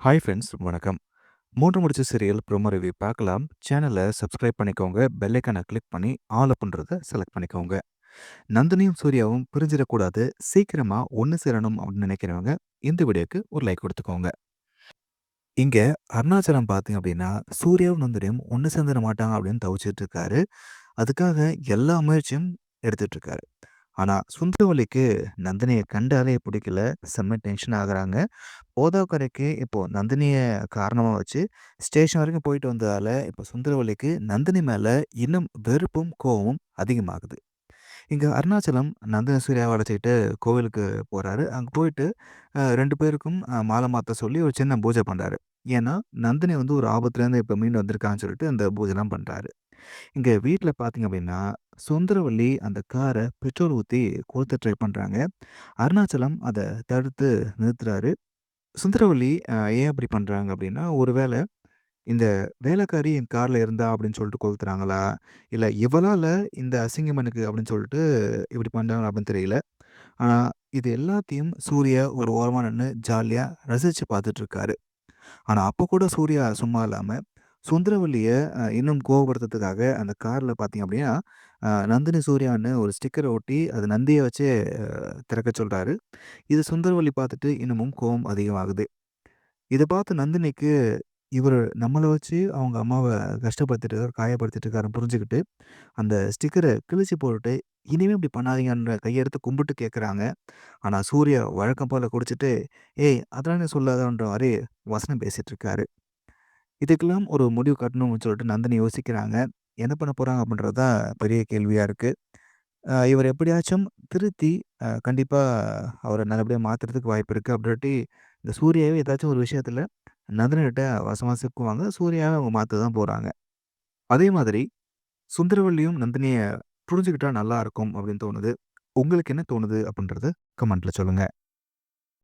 Hi friends வணக்கம். 3 முடிச்சு serial promo review பார்க்கலாம். சேனல சப்ஸ்கிரைப் பண்ணிக்கோங்க. பெல் ஐகான கிளிக் பண்ணி ஆல் அப்டின்றத செலக்ட் பண்ணிக்கோங்க. நந்தினியும் சூர்யாவும் பிரிஞ்சிடக்கூடாது. சீக்கிரமா ஒண்ணு சேரணும் அப்படின்னு நினைக்கிறவங்க இந்த வீடியோக்கு ஒரு லைக் கொடுத்துக்கோங்க. இங்க அருணாச்சலம் பார்த்தீங்க அப்படின்னா, சூர்யாவும் நந்தினியும் ஒண்ணு சேர்ந்துட மாட்டாங்க அப்படின்னு தவிச்சிட்டு இருக்காரு. அதுக்காக எல்லா முயற்சியும் எடுத்துட்டு இருக்காரு. ஆனா சுந்தரவல்லிக்கு நந்தினிய கண்டாலே பிடிக்கல. செம்ம டென்ஷன் ஆகுறாங்க. போதாக்குறைக்கு இப்போ நந்தினிய காரணமா வச்சு ஸ்டேஷன் வரைக்கும் போயிட்டு வந்ததால, இப்போ சுந்தரவல்லிக்கு நந்தினி மேல இன்னும் வெறுப்பும், கோவமும் அதிகமாகுது. இங்க அருணாச்சலம் நந்தினி, சூர்யாவ அழைச்சுக்கிட்டு கோவிலுக்கு போறாரு. அங்க போயிட்டு 2 பேருக்கும் மாலை மாத்த சொல்லி ஒரு சின்ன பூஜை பண்றாரு. ஏன்னா, நந்தினி வந்து ஒரு ஆபத்துலேருந்து இப்ப மீண்டு வந்திருக்கான்னு சொல்லிட்டு அந்த பூஜைலாம் பண்றாரு. இங்க வீட்ல பார்த்தீங்க அப்படின்னா, சுந்தரவல்லி அந்த கார பெட்ரோல் ஊத்தி கொளுத்த ட்ரை பண்றாங்க. அருணாச்சலம் அத தடுத்து நிறுத்துறாரு. சுந்தரவல்லி ஏன் அப்படி பண்றாங்க அப்படின்னா, ஒருவேள இந்த வேலைக்காரி என் கார்ல இருந்தா அப்படின்னு சொல்லிட்டு கொளுத்துறாங்களா? இல்ல இவளால இந்த அசிங்கம் எனக்கு அப்படின்னு சொல்லிட்டு இப்படி பண்றாங்களா அப்படின்னு தெரியல. ஆனா இது எல்லாத்தையும் சூர்யா ஒரு ஓரமா நின்னு ஜாலியா ரசிச்சு பார்த்துட்டு இருக்காரு. ஆனா அப்ப கூட சூர்யா சும்மா இல்லாம, சுந்தரவல்லிய இன்னும் கோவப்படுத்துறதுக்காக அந்த கார்ல பார்த்தீங்க அப்படின்னா, நந்தினி சூர்யான்னு ஒரு ஸ்டிக்கர ஒட்டி அது நந்திய வச்சே திறக்க சொல்றாரு. இது சுந்தரவல்லி பார்த்துட்டு இன்னமும் கோவம் அதிகமாகுது. இத பார்த்து நந்தினிக்கு, இவரு நம்மள வச்சு அவங்க அம்மாவ கஷ்டப்படுத்திட்டு இருக்காரு, காயப்படுத்திட்டு இருக்காருன்னு புரிஞ்சுகிட்டு, அந்த ஸ்டிக்கர கிழிச்சு போட்டுட்டு, இனிமே இப்படி பண்ணாதீங்கன்ற கையெடுத்து கும்பிட்டு கேட்குறாங்க. ஆனா சூர்யா வழக்கம் போல குடிச்சிட்டு, "ஏய் அதெல்லாம் நீ சொல்லாதன்ற" மாரி வசனம் பேசிட்டு இருக்காரு. இதுக்கெல்லாம் ஒரு முடிவு கட்டணும்னு சொல்லிட்டு நந்தினி யோசிக்கிறாங்க. என்ன பண்ண போறாங்க அப்படின்றது தான் பெரிய கேள்வியா இருக்கு. இவர எப்படியாச்சும் திருத்தி கண்டிப்பா அவர நல்லபடியா மாத்துறதுக்கு வாய்ப்பு இருக்கு. அப்படி இல்லாட்டி இந்த சூர்யாவே ஏதாச்சும் ஒரு விஷயத்துல நந்தினிகிட்ட வசமா சிக்குவாங்க. சூர்யாவ அவங்க மாத்த தான் போறாங்க. அதே மாதிரி சுந்தரவல்லியும் நந்தினிய புரிஞ்சுக்கிட்டா நல்லா இருக்கும் அப்படின்னு தோணுது. உங்களுக்கு என்ன தோணுது அப்படின்றத கமெண்ட்ல சொல்லுங்க.